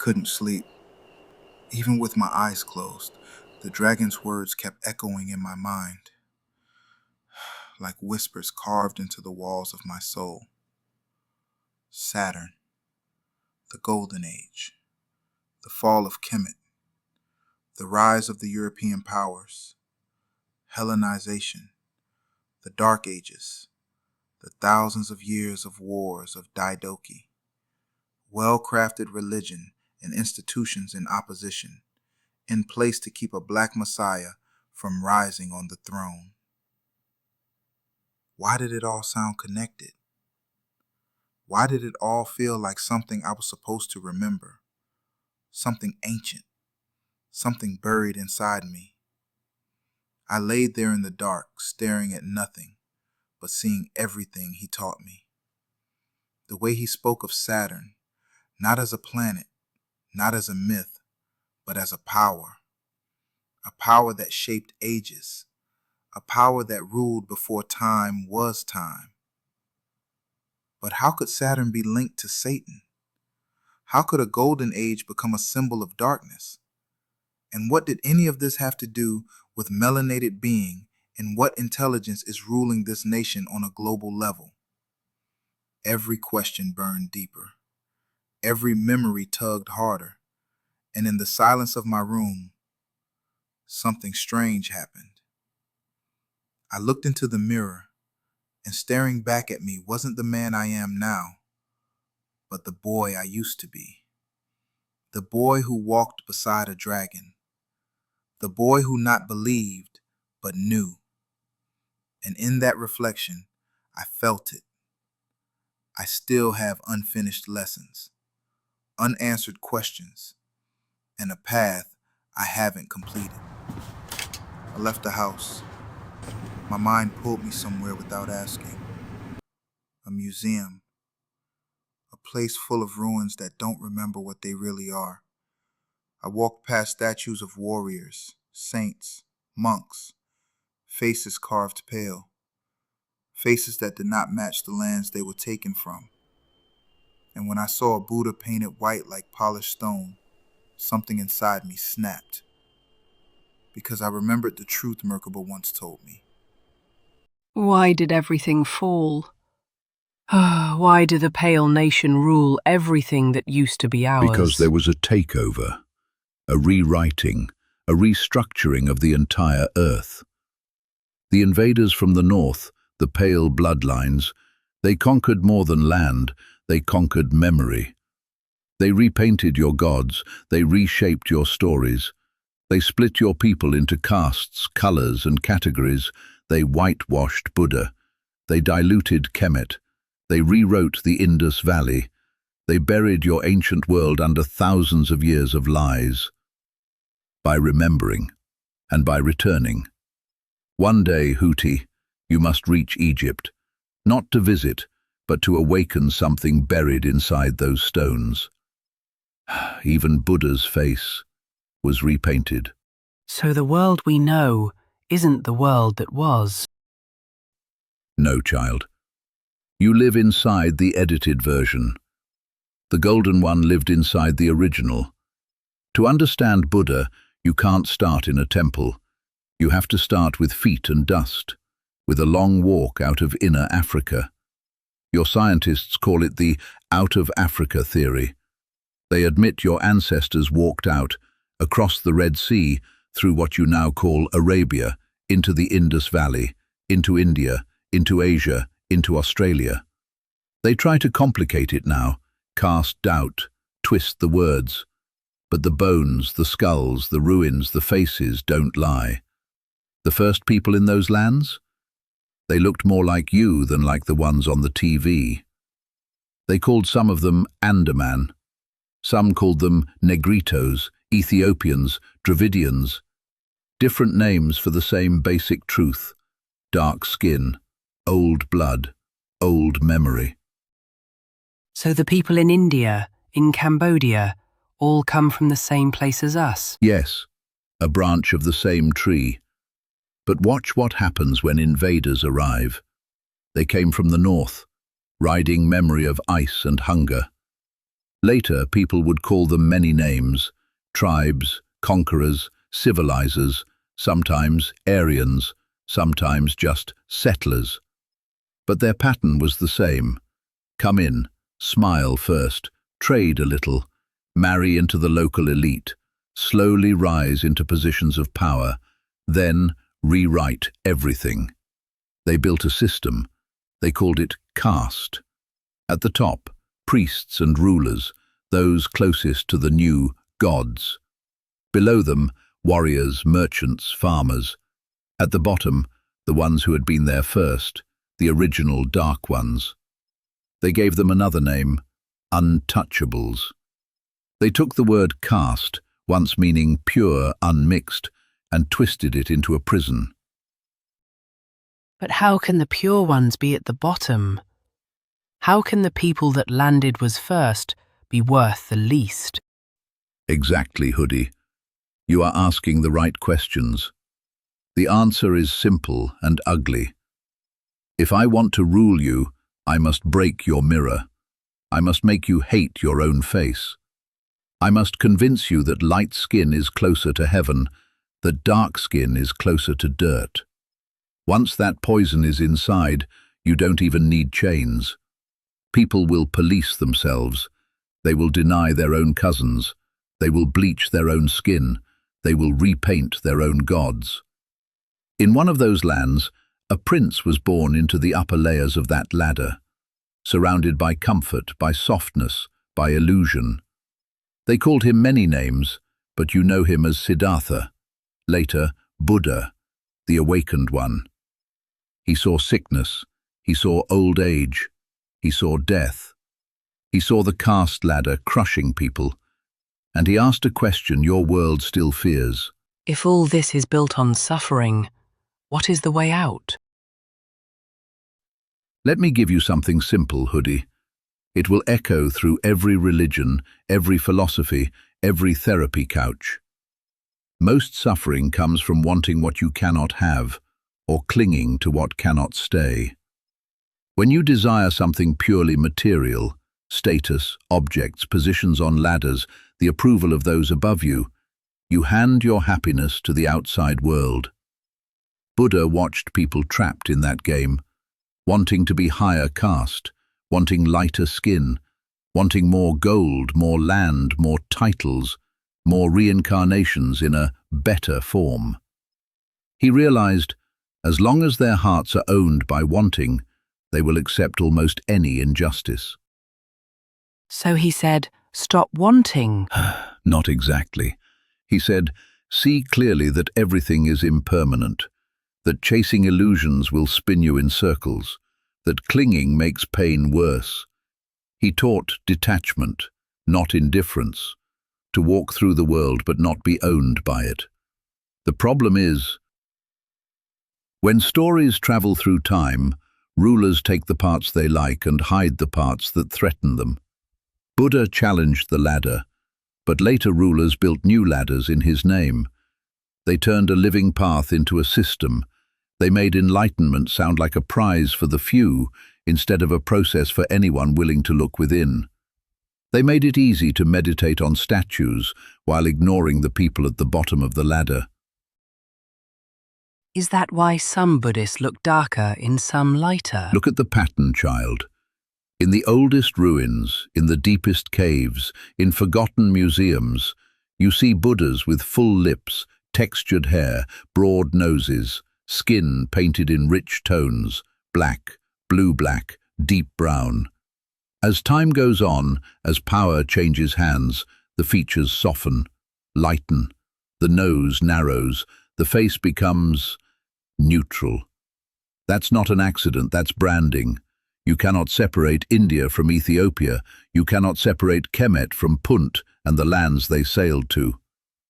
couldn't sleep. Even with my eyes closed, the dragon's words kept echoing in my mind, like whispers carved into the walls of my soul. Saturn, the Golden Age, the fall of Kemet, the rise of the European powers, Hellenization, the Dark Ages, the thousands of years of wars of Daidoki, well-crafted religion and institutions in opposition, in place to keep a black messiah from rising on the throne. Why did it all sound connected? Why did it all feel like something I was supposed to remember? Something ancient, something buried inside me. I laid there in the dark, staring at nothing, but seeing everything he taught me. The way he spoke of Saturn, not as a planet, not as a myth, but as a power that shaped ages, a power that ruled before time was time. But how could Saturn be linked to Satan? How could a golden age become a symbol of darkness? And what did any of this have to do with melanated being and what intelligence is ruling this nation on a global level? Every question burned deeper. Every memory tugged harder. And in the silence of my room, something strange happened. I looked into the mirror, and staring back at me wasn't the man I am now, but the boy I used to be. The boy who walked beside a dragon. The boy who not believed, but knew. And in that reflection, I felt it. I still have unfinished lessons, unanswered questions, and a path I haven't completed. I left the house. My mind pulled me somewhere without asking. A museum. A place full of ruins that don't remember what they really are. I walked past statues of warriors, saints, monks, faces carved pale, faces that did not match the lands they were taken from. And when I saw a Buddha painted white like polished stone, something inside me snapped. Because I remembered the truth Merkaba once told me. Why did everything fall? Why did the Pale Nation rule everything that used to be ours? Because there was a takeover, a rewriting, a restructuring of the entire Earth. The invaders from the north, the Pale bloodlines, they conquered more than land, they conquered memory. They repainted your gods, they reshaped your stories. They split your people into castes, colors, and categories. They whitewashed Buddha. They diluted Kemet. They rewrote the Indus Valley. They buried your ancient world under thousands of years of lies. By remembering, and by returning. One day, Houthi, you must reach Egypt, not to visit, but to awaken something buried inside those stones. Even Buddha's face was repainted. So the world we know isn't the world that was. No, child. You live inside the edited version. The Golden One lived inside the original. To understand Buddha, you can't start in a temple. You have to start with feet and dust, with a long walk out of inner Africa. Your scientists call it the out of Africa theory. They admit your ancestors walked out, across the Red Sea, through what you now call Arabia, into the Indus Valley, into India, into Asia, into Australia. They try to complicate it now, cast doubt, twist the words. But the bones, the skulls, the ruins, the faces don't lie. The first people in those lands? They looked more like you than like the ones on the TV. They called some of them Andaman. Some called them Negritos, Ethiopians, Dravidians. Different names for the same basic truth. Dark skin, old blood, old memory. So the people in India, in Cambodia, all come from the same place as us? Yes, a branch of the same tree. But watch what happens when invaders arrive. They came from the north, riding memory of ice and hunger. Later, people would call them many names: tribes, conquerors, civilizers, sometimes Aryans, sometimes just settlers. But their pattern was the same. Come in, smile first, trade a little, marry into the local elite, slowly rise into positions of power, then rewrite everything. They built a system. They called it caste. At the top, priests and rulers, those closest to the new gods. Below them, warriors, merchants, farmers. At the bottom, the ones who had been there first, the original dark ones. They gave them another name: untouchables. They took the word caste, once meaning pure, unmixed, and twisted it into a prison. But how can the pure ones be at the bottom? How can the people that landed was first be worth the least? Exactly, Hoodie. You are asking the right questions. The answer is simple and ugly. If I want to rule you, I must break your mirror. I must make you hate your own face. I must convince you that light skin is closer to heaven, that dark skin is closer to dirt. Once that poison is inside, you don't even need chains. People will police themselves. They will deny their own cousins. They will bleach their own skin. They will repaint their own gods. In one of those lands, a prince was born into the upper layers of that ladder, surrounded by comfort, by softness, by illusion. They called him many names, but you know him as Siddhartha, later Buddha, the awakened one. He saw sickness, he saw old age, he saw death. He saw the caste ladder crushing people, and he asked a question your world still fears. If all this is built on suffering, what is the way out? Let me give you something simple, Hoodie. It will echo through every religion, every philosophy, every therapy couch. Most suffering comes from wanting what you cannot have, or clinging to what cannot stay. When you desire something purely material, status, objects, positions on ladders, the approval of those above you, you hand your happiness to the outside world. Buddha watched people trapped in that game, wanting to be higher caste, wanting lighter skin, wanting more gold, more land, more titles, more reincarnations in a better form. He realized, as long as their hearts are owned by wanting, they will accept almost any injustice. So he said, stop wanting. Not exactly. He said, see clearly that everything is impermanent, that chasing illusions will spin you in circles, that clinging makes pain worse. He taught detachment, not indifference, to walk through the world but not be owned by it. The problem is, when stories travel through time, rulers take the parts they like and hide the parts that threaten them. Buddha challenged the ladder, but later rulers built new ladders in his name. They turned a living path into a system. They made enlightenment sound like a prize for the few instead of a process for anyone willing to look within. They made it easy to meditate on statues while ignoring the people at the bottom of the ladder. Is that why some Buddhists look darker and some lighter? Look at the pattern, child. In the oldest ruins, in the deepest caves, in forgotten museums, you see Buddhas with full lips, textured hair, broad noses, skin painted in rich tones, black, blue-black, deep brown. As time goes on, as power changes hands, the features soften, lighten, the nose narrows, the face becomes neutral. That's not an accident, that's branding. You cannot separate India from Ethiopia. You cannot separate Kemet from Punt and the lands they sailed to.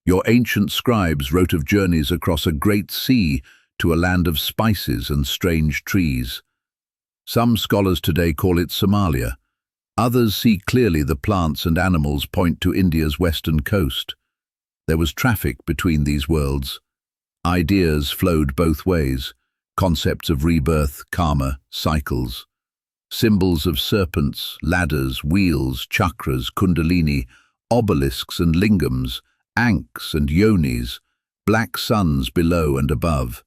Your ancient scribes wrote of journeys across a great sea to a land of spices and strange trees. Some scholars today call it Somalia. Others see clearly the plants and animals point to India's western coast. There was traffic between these worlds. Ideas flowed both ways, concepts of rebirth, karma, cycles. Symbols of serpents, ladders, wheels, chakras, kundalini, obelisks and lingams, ankhs and yonis, black suns below and above.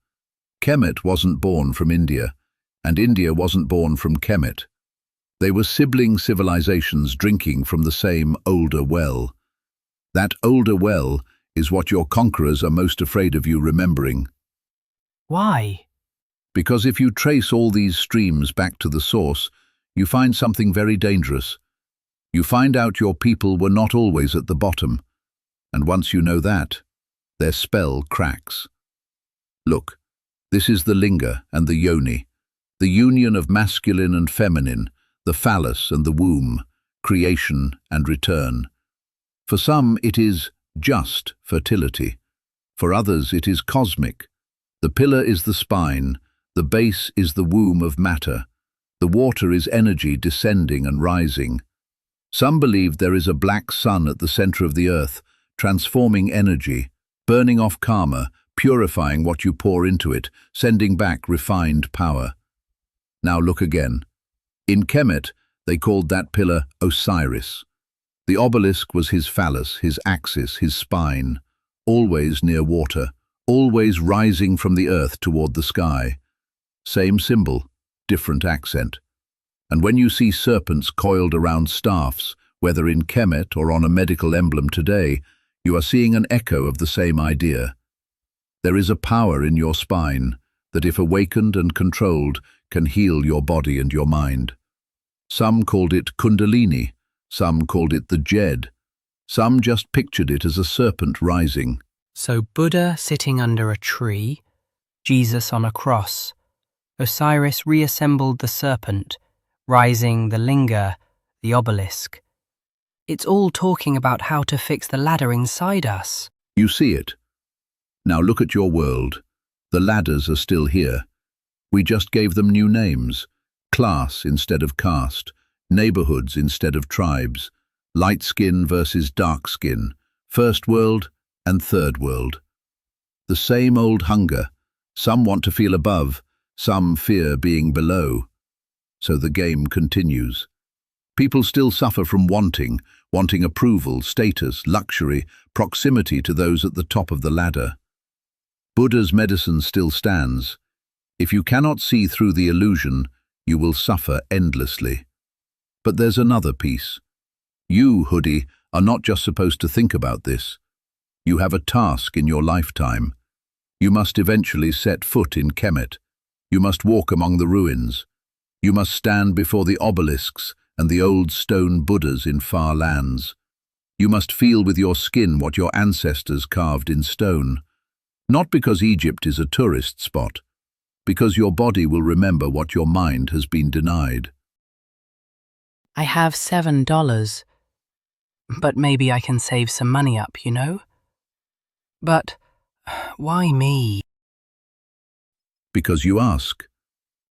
Kemet wasn't born from India, and India wasn't born from Kemet. They were sibling civilizations drinking from the same older well. That older well is what your conquerors are most afraid of you remembering. Why? Because if you trace all these streams back to the source, you find something very dangerous. You find out your people were not always at the bottom, and once you know that, their spell cracks. Look, this is the linga and the yoni, the union of masculine and feminine, the phallus and the womb, creation and return. For some it is just fertility. For others it is cosmic. The pillar is the spine, the base is the womb of matter, the water is energy descending and rising. Some believe there is a black sun at the center of the earth, transforming energy, burning off karma, purifying what you pour into it, sending back refined power. Now look again. In Kemet, they called that pillar Osiris. The obelisk was his phallus, his axis, his spine, always near water, always rising from the earth toward the sky. Same symbol, different accent. And when you see serpents coiled around staffs, whether in Kemet or on a medical emblem today, you are seeing an echo of the same idea. There is a power in your spine that, if awakened and controlled, can heal your body and your mind. Some called it Kundalini, some called it the Jed, some just pictured it as a serpent rising. So Buddha sitting under a tree, Jesus on a cross, Osiris reassembled the serpent, rising the linga, the obelisk. It's all talking about how to fix the ladder inside us. You see it. Now look at your world. The ladders are still here. We just gave them new names. Class instead of caste, neighborhoods instead of tribes, light skin versus dark skin, first world and third world. The same old hunger. Some want to feel above, some fear being below. So the game continues. People still suffer from wanting approval, status, luxury, proximity to those at the top of the ladder. Buddha's medicine still stands. If you cannot see through the illusion, you will suffer endlessly. But there's another piece. You, Hoodie, are not just supposed to think about this. You have a task in your lifetime. You must eventually set foot in Kemet. You must walk among the ruins. You must stand before the obelisks and the old stone Buddhas in far lands. You must feel with your skin what your ancestors carved in stone. Not because Egypt is a tourist spot, because your body will remember what your mind has been denied. I have $7, but maybe I can save some money up, you know? But why me? Because you ask.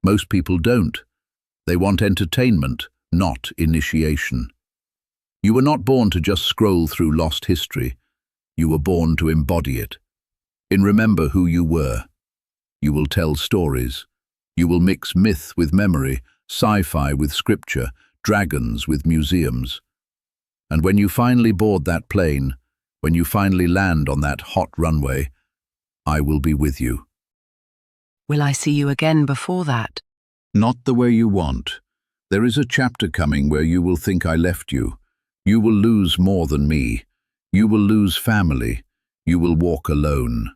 Most people don't. They want entertainment, not initiation. You were not born to just scroll through lost history. You were born to embody it. Remember who you were. You will tell stories. You will mix myth with memory, sci-fi with scripture, dragons with museums. And when you finally board that plane, when you finally land on that hot runway, I will be with you. Will I see you again before that? Not the way you want. There is a chapter coming where you will think I left you. You will lose more than me. You will lose family. You will walk alone.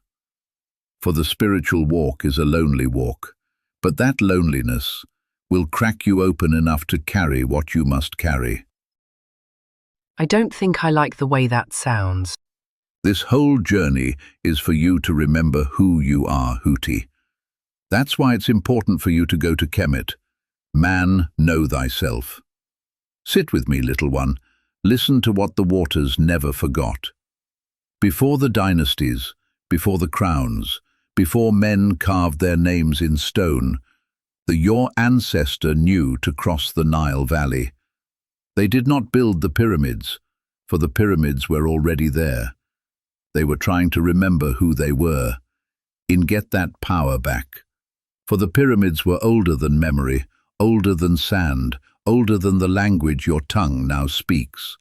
For the spiritual walk is a lonely walk, but that loneliness will crack you open enough to carry what you must carry. I don't think I like the way that sounds. This whole journey is for you to remember who you are, Hootie. That's why it's important for you to go to Kemet. Man, know thyself. Sit with me, little one. Listen to what the waters never forgot. Before the dynasties, before the crowns, before men carved their names in stone, your ancestor knew to cross the Nile Valley. They did not build the pyramids, for the pyramids were already there. They were trying to remember who they were, and get that power back. For the pyramids were older than memory, older than sand, older than the language your tongue now speaks.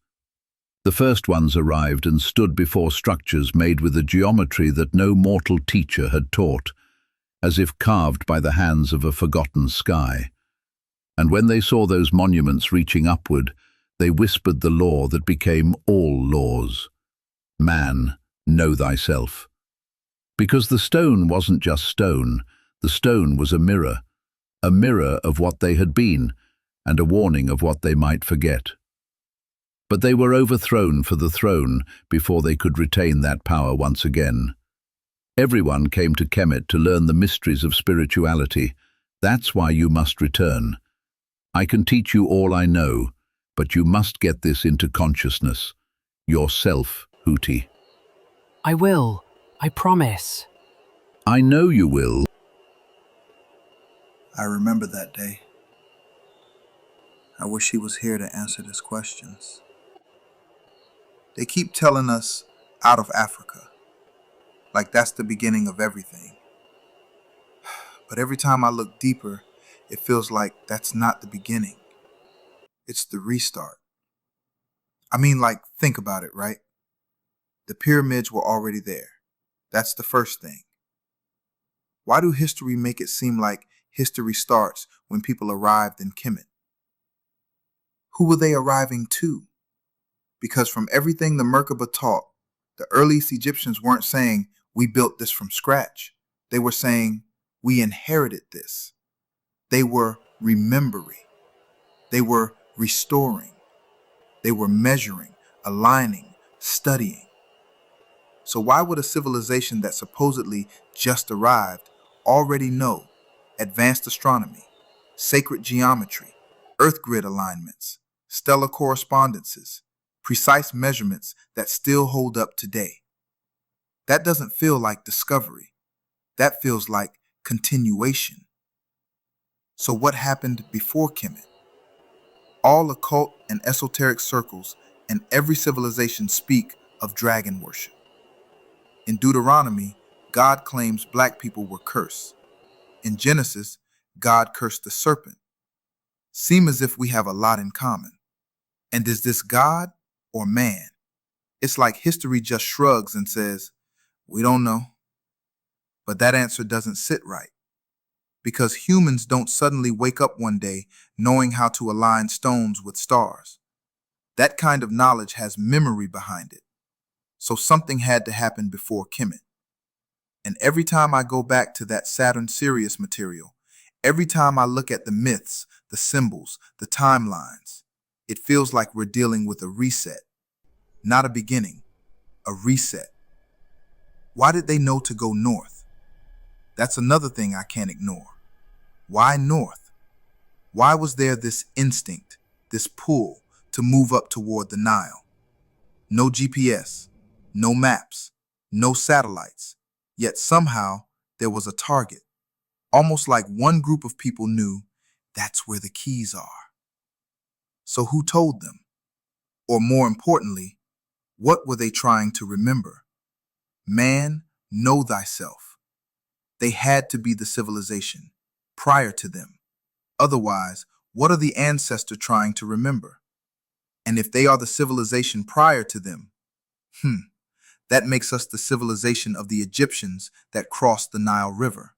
The first ones arrived and stood before structures made with a geometry that no mortal teacher had taught, as if carved by the hands of a forgotten sky. And when they saw those monuments reaching upward, they whispered the law that became all laws. Man, know thyself. Because the stone wasn't just stone, the stone was a mirror of what they had been, and a warning of what they might forget. But they were overthrown for the throne before they could retain that power once again. Everyone came to Kemet to learn the mysteries of spirituality. That's why you must return. I can teach you all I know, but you must get this into consciousness. Yourself, Hootie. I will. I promise. I know you will. I remember that day. I wish he was here to answer these questions. They keep telling us out of Africa, like that's the beginning of everything. But every time I look deeper, it feels like that's not the beginning. It's the restart. I mean, like, think about it, right? The pyramids were already there. That's the first thing. Why do history make it seem like history starts when people arrived in Kemet? Who were they arriving to? Because from everything the Merkaba taught, the earliest Egyptians weren't saying, we built this from scratch. They were saying, we inherited this. They were remembering. They were restoring. They were measuring, aligning, studying. So why would a civilization that supposedly just arrived already know advanced astronomy, sacred geometry, earth grid alignments, stellar correspondences, precise measurements that still hold up today? That doesn't feel like discovery. That feels like continuation. So what happened before Kemet? All occult and esoteric circles and every civilization speak of dragon worship. In Deuteronomy, God claims black people were cursed. In Genesis, God cursed the serpent. Seem as if we have a lot in common. And is this God or man? It's like history just shrugs and says, we don't know. But that answer doesn't sit right. Because humans don't suddenly wake up one day knowing how to align stones with stars. That kind of knowledge has memory behind it. So something had to happen before Kemet. And every time I go back to that Saturn-Sirius material, every time I look at the myths, the symbols, the timelines, it feels like we're dealing with a reset. Not a beginning, a reset. Why did they know to go north? That's another thing I can't ignore. Why north? Why was there this instinct, this pull to move up toward the Nile? No GPS, no maps, no satellites, yet somehow there was a target. Almost like one group of people knew that's where the keys are. So who told them? Or more importantly, what were they trying to remember? Man, know thyself. They had to be the civilization prior to them. Otherwise, what are the ancestors trying to remember? And if they are the civilization prior to them, that makes us the civilization of the Egyptians that crossed the Nile River.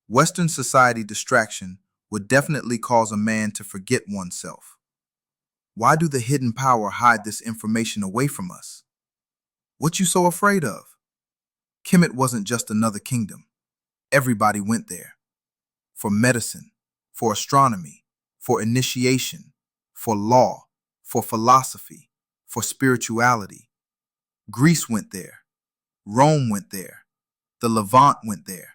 Western society distraction would definitely cause a man to forget oneself. Why do the hidden power hide this information away from us? What you so afraid of? Kemet wasn't just another kingdom. Everybody went there. For medicine, for astronomy, for initiation, for law, for philosophy, for spirituality. Greece went there. Rome went there. The Levant went there.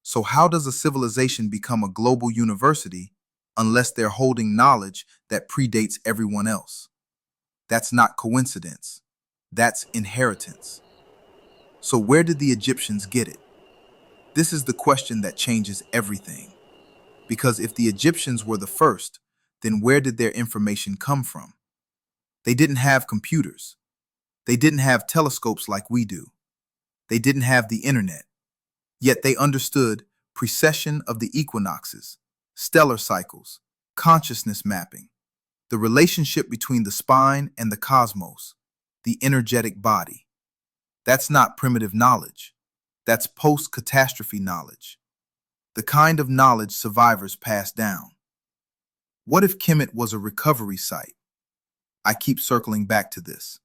So how does a civilization become a global university unless they're holding knowledge that predates everyone else? That's not coincidence. That's inheritance. So where did the Egyptians get it? This is the question that changes everything. Because if the Egyptians were the first, then where did their information come from? They didn't have computers. They didn't have telescopes like we do. They didn't have the internet. Yet they understood precession of the equinoxes, stellar cycles, consciousness mapping, the relationship between the spine and the cosmos, the energetic body. That's not primitive knowledge. That's post-catastrophe knowledge. The kind of knowledge survivors pass down. What if Kemet was a recovery site? I keep circling back to this.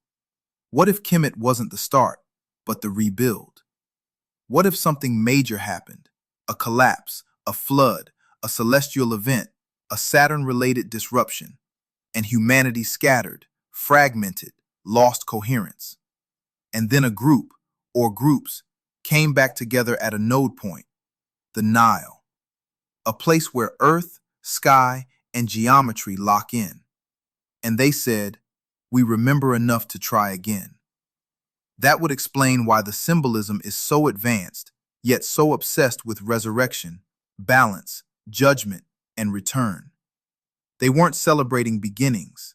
What if Kemet wasn't the start, but the rebuild? What if something major happened? A collapse, a flood, a celestial event, a Saturn-related disruption, and humanity scattered, fragmented, lost coherence. And then a group, or groups, came back together at a node point, the Nile, a place where earth, sky, and geometry lock in. And they said, "We remember enough to try again." That would explain why the symbolism is so advanced, yet so obsessed with resurrection, balance, judgment, and return. They weren't celebrating beginnings.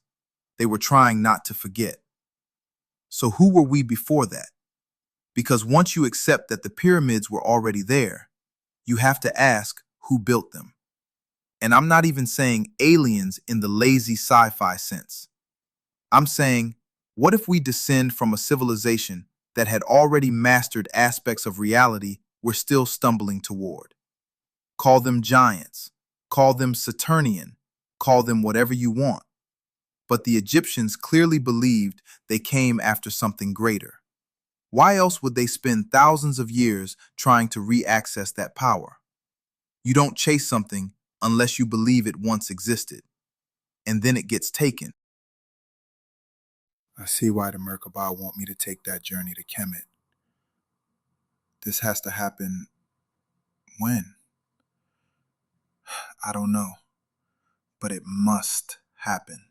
They were trying not to forget. So who were we before that? Because once you accept that the pyramids were already there, you have to ask who built them. And I'm not even saying aliens in the lazy sci-fi sense. I'm saying, what if we descend from a civilization that had already mastered aspects of reality we're still stumbling toward? Call them giants, call them Saturnian, call them whatever you want. But the Egyptians clearly believed they came after something greater. Why else would they spend thousands of years trying to re-access that power? You don't chase something unless you believe it once existed, and then it gets taken. I see why the Merkabah want me to take that journey to Kemet. This has to happen when? I don't know, but it must happen.